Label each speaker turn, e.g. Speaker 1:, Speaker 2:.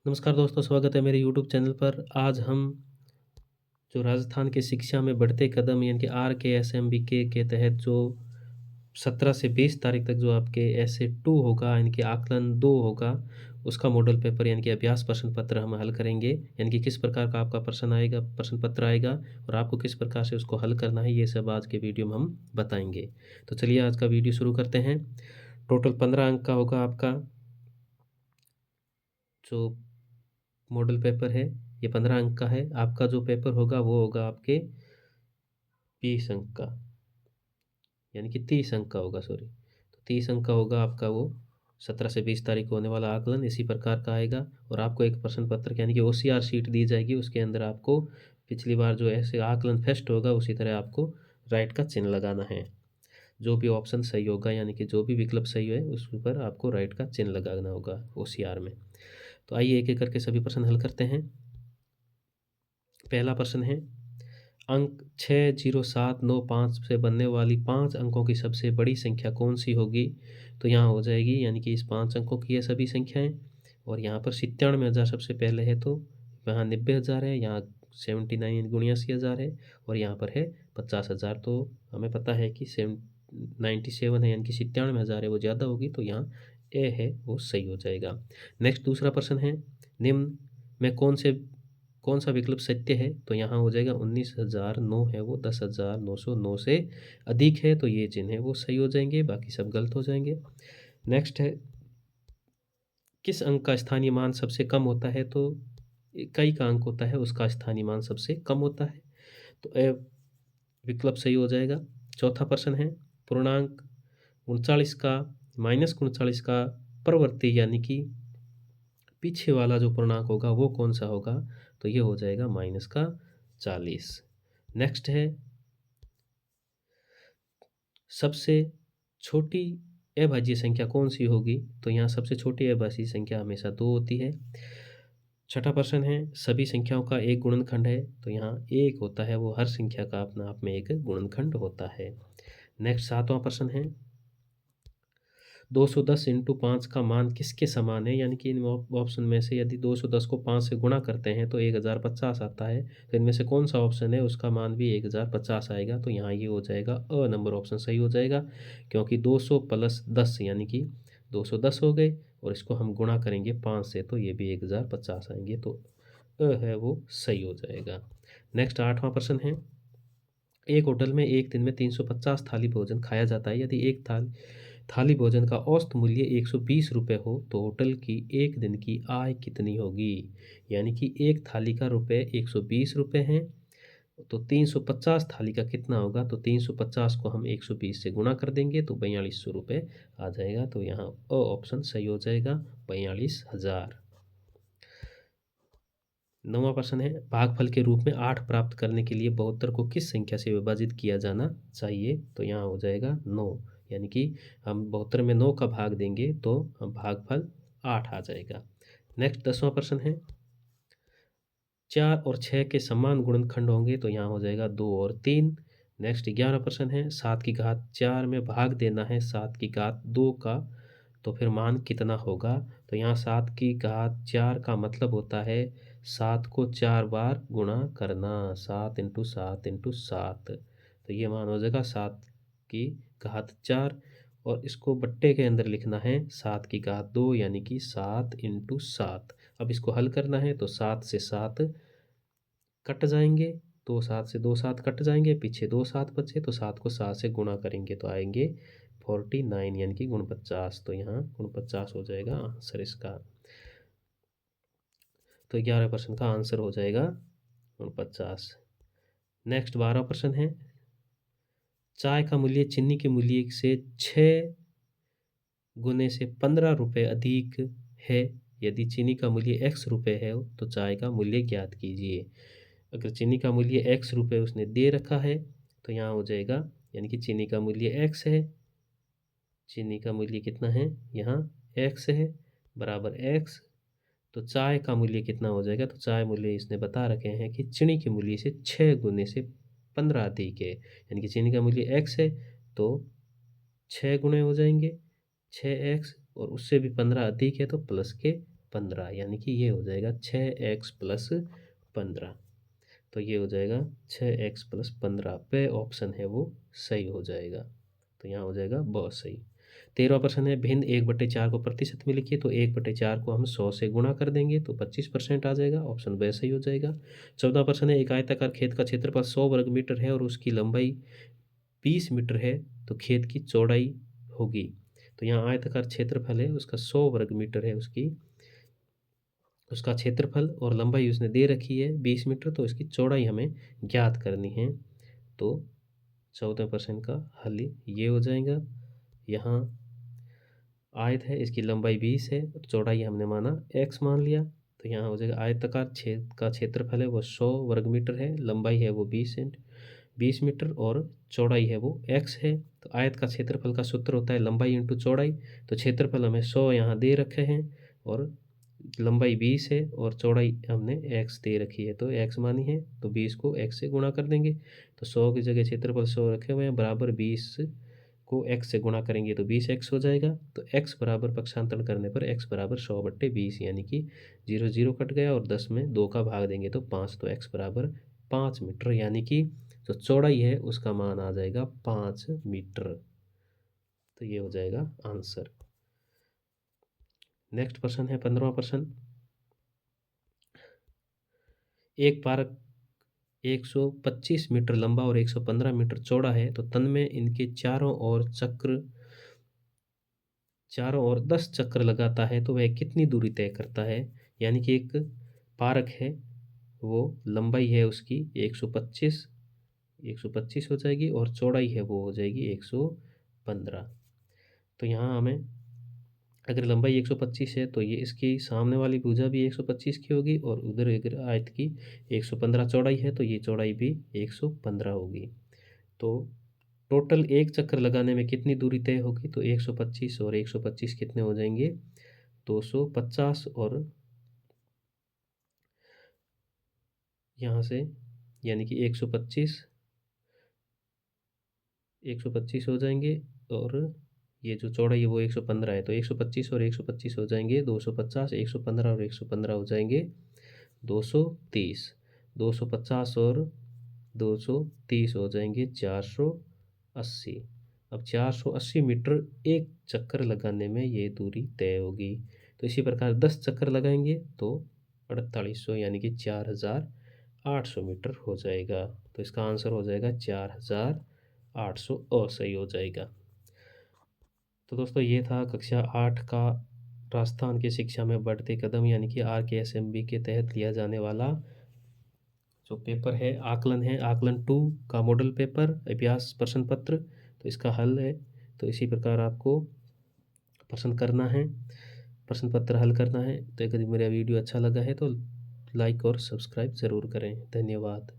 Speaker 1: नमस्कार दोस्तों, स्वागत है मेरे यूट्यूब चैनल पर। आज हम जो राजस्थान की शिक्षा में बढ़ते कदम यानी कि RKSMBK के तहत जो 17 से 20 तारीख तक जो आपके एसए 2 होगा यानी कि आकलन 2 होगा, उसका मॉडल पेपर यानी कि अभ्यास प्रश्न पत्र हम हल करेंगे। यानी कि किस प्रकार का आपका प्रश्न पत्र आएगा और आपको किस प्रकार से उसको हल करना है, ये सब आज के वीडियो में हम बताएँगे। तो चलिए आज का वीडियो शुरू करते हैं। टोटल 15 अंक का होगा आपका जो मॉडल पेपर है, ये 15 अंक का है। आपका जो पेपर होगा वो होगा आपके 20 अंक का, यानी कि 30 अंक का होगा, सॉरी। तो 30 अंक का होगा आपका वो 17 से 20 तारीख को होने वाला आकलन इसी प्रकार का आएगा। और आपको एक प्रश्न पत्र यानी कि OCR शीट दी जाएगी, उसके अंदर आपको पिछली बार जो ऐसे आकलन फेस्ट होगा उसी तरह आपको राइट का चिन्ह लगाना है। जो भी ऑप्शन सही होगा यानी कि जो भी विकल्प सही है उस पर आपको राइट का चिन्ह लगाना होगा OCR में। तो आइए एक एक करके सभी प्रश्न हल करते हैं। पहला प्रश्न है, अंक 60795 से बनने वाली 5 अंकों की सबसे बड़ी संख्या कौन सी होगी? तो यहाँ हो जाएगी यानी कि इस 5 अंकों की ये सभी संख्याएं। और यहाँ पर 97,000 सबसे पहले है, तो यहाँ 90,000 है, यहाँ 79 गुणिया 80,000 है, और यहाँ पर है 50,000। तो हमें पता है कि 97 है यानी कि 97,000 है, वो ज़्यादा होगी, तो यहाँ ए है वो सही हो जाएगा। नेक्स्ट दूसरा प्रश्न है, निम्न में कौन सा विकल्प सत्य है? तो यहाँ हो जाएगा 19,009 है वो 10,909 से अधिक है, तो ये चिन्ह है वो सही हो जाएंगे, बाकी सब गलत हो जाएंगे। नेक्स्ट है, किस अंक का स्थानीय मान सबसे कम होता है? तो इकाई का अंक होता है उसका स्थानीय मान सबसे कम होता है, तो ए विकल्प सही हो जाएगा। चौथा प्रश्न है, पूर्णांक 39 का -39 का प्रवर्ती यानी कि पीछे वाला जो पूर्णांक होगा वो कौन सा होगा? तो ये हो जाएगा -40। नेक्स्ट है, सबसे छोटी अभाज्य संख्या कौन सी होगी? तो यहाँ सबसे छोटी अभाज्य संख्या हमेशा 2 होती है। छठा प्रश्न है, सभी संख्याओं का एक गुणनखंड है? तो यहाँ एक होता है, वो हर संख्या का अपना आप में एक गुणनखंड होता है। नेक्स्ट सातवां प्रश्न है, 210 इंटू 5 का मान किसके समान है? यानी कि इन ऑप्शन में से यदि 210 को 5 से गुणा करते हैं तो 1050 आता है, तो इनमें से कौन सा ऑप्शन है उसका मान भी 1050 आएगा? तो यहाँ ये हो जाएगा अ नंबर ऑप्शन सही हो जाएगा, क्योंकि 200 प्लस 10 यानी कि 210 हो गए, और इसको हम गुणा करेंगे 5 से तो ये भी 1050 आएंगे, तो अ है वो सही हो जाएगा। नेक्स्ट आठवां प्रश्न है, एक होटल में एक दिन में 350 थाली भोजन खाया जाता है। यदि एक थाली भोजन का औसत मूल्य 120 रुपये हो तो होटल की एक दिन की आय कितनी होगी? यानी कि एक थाली का रुपये 120 रुपये हैं, तो 350 थाली का कितना होगा? तो 350 को हम 120 से गुणा कर देंगे तो 4200 रुपये आ जाएगा, तो यहाँ अ ऑप्शन सही हो जाएगा, 42,000। नौवां प्रश्न है, भागफल के रूप में 8 प्राप्त करने के लिए 72 को किस संख्या से विभाजित किया जाना चाहिए? तो यहाँ हो जाएगा 9, यानी कि हम 72 में 9 का भाग देंगे तो हम भागफल 8 आ जाएगा। नेक्स्ट 10वां प्रश्न है, 4 और 6 के समान गुणनखंड होंगे? तो यहाँ हो जाएगा 2 और 3। नेक्स्ट 11 प्रश्न है, 7 की घात 4 में भाग देना है 7 की घात 2 का, तो फिर मान कितना होगा? तो यहाँ 7 की घात 4 का मतलब होता है 7 को 4 बार गुणा करना, 7 इंटू 7 इंटू 7, तो ये मान हो जाएगा 7 की घात 4, और इसको बट्टे के अंदर लिखना है 7 की घात 2 यानी कि 7 इंटू 7। अब इसको हल करना है तो 7 से 7 कट जाएंगे, 2 7 से 2 7 कट जाएंगे, पीछे 2 7 बचे, तो 7 को 7 से गुणा करेंगे तो आएंगे 49 यानी कि 49, तो यहाँ 49 हो जाएगा आंसर इसका। तो 11 प्रश्न का आंसर हो जाएगा 49। नेक्स्ट 12 प्रश्न है, चाय का मूल्य चीनी के मूल्य से 6 गुने से 15 रुपये अधिक है। यदि चीनी का मूल्य x रुपये है तो चाय का मूल्य ज्ञात कीजिए। अगर चीनी का मूल्य x रुपये उसने दे रखा है तो यहाँ हो जाएगा, यानी कि चीनी का मूल्य x है, चीनी का मूल्य कितना है यहाँ x है, बराबर x, तो चाय का मूल्य कितना हो जाएगा? तो चाय मूल्य इसने बता रखे हैं कि चीनी के मूल्य से 6 गुने से 15 अधिक है, यानी कि चीनी का मूल्य x है तो 6 गुणे हो जाएंगे 6x, और उससे भी 15 अधिक है तो प्लस के 15, यानी कि ये हो जाएगा 6x प्लस 15। तो ये हो जाएगा 6x प्लस 15 पे ऑप्शन है वो सही हो जाएगा। तो यहाँ हो जाएगा बहुत सही। 13वां प्रश्न है भिन्न 1/4 को प्रतिशत में लिखिए। तो 1/4 को हम 100 से गुणा कर देंगे तो 25% आ जाएगा, ऑप्शन ब सही हो जाएगा। 14वां प्रश्न है एक आयताकार खेत का क्षेत्रफल 100 वर्ग मीटर है और उसकी लंबाई 20 मीटर है, तो खेत की चौड़ाई होगी। तो यहाँ आयताकार क्षेत्रफल है उसका 100 वर्ग मीटर है, उसका क्षेत्रफल और लंबाई उसने दे रखी है 20 मीटर, तो इसकी चौड़ाई हमें ज्ञात करनी है। तो 14% का हल ये हो जाएगा। यहाँ आयत है, इसकी लंबाई 20 है, चौड़ाई हमने माना x मान लिया। तो यहाँ हो जाएगा आयताकार छेद का क्षेत्रफल है वो 100 वर्ग मीटर है, लंबाई है वो 20 मीटर और चौड़ाई है वो x है। तो आयत का क्षेत्रफल का सूत्र होता है लंबाई इंटू चौड़ाई। तो क्षेत्रफल हमें 100 यहाँ दे रखे हैं और लंबाई 20 है और चौड़ाई हमने x दे रखी है, तो x मानी है तो 20 को x से गुणा कर देंगे। तो 100 की जगह क्षेत्रफल 100 रखे हुए हैं, बराबर 20 को x से गुणा करेंगे तो 20x हो जाएगा। तो x बराबर पक्षांतरण करने पर x बराबर 100/20, यानी कि 0 0 कट गया और 10 में 2 का भाग देंगे तो 5, तो x बराबर 5 मीटर, यानी कि जो चौड़ाई है उसका मान आ जाएगा 5 मीटर। तो ये हो जाएगा आंसर। नेक्स्ट प्रश्न है 15वां प्रश्न। एक पार्क 125 मीटर लंबा और 115 मीटर चौड़ा है, तो तन में इनके चारों ओर 10 चक्र लगाता है तो वह कितनी दूरी तय करता है। यानी कि एक पार्क है, वो लंबाई है उसकी 125 हो जाएगी और चौड़ाई है वो हो जाएगी 115। तो यहाँ हमें अगर लंबाई 125 है तो ये इसकी सामने वाली भुजा भी 125 की होगी और उधर अगर आयत की 115 चौड़ाई है तो ये चौड़ाई भी 115 होगी। तो टोटल एक चक्कर लगाने में कितनी दूरी तय होगी, तो 125 और 125 कितने हो जाएंगे 250 और यहाँ से यानी कि 125 हो जाएंगे और ये जो चौड़ाई है वो 115 है, तो 125 और 125 हो जाएंगे 250, 115 और 115 हो जाएंगे 230, 250 और 230 हो जाएंगे 480। अब 480 मीटर एक चक्कर लगाने में ये दूरी तय होगी। तो इसी प्रकार 10 चक्कर लगाएंगे तो 4800 यानी कि 4800 मीटर हो जाएगा। तो इसका आंसर हो जाएगा 4800 और सही हो जाएगा। तो दोस्तों ये था कक्षा 8 का राजस्थान की शिक्षा में बढ़ते कदम यानी कि RKSMB के तहत लिया जाने वाला जो पेपर है आकलन 2 का मॉडल पेपर अभ्यास प्रश्न पत्र। तो इसका हल है, तो इसी प्रकार आपको प्रश्न पत्र हल करना है। तो अगर मेरा वीडियो अच्छा लगा है तो लाइक और सब्सक्राइब ज़रूर करें। धन्यवाद।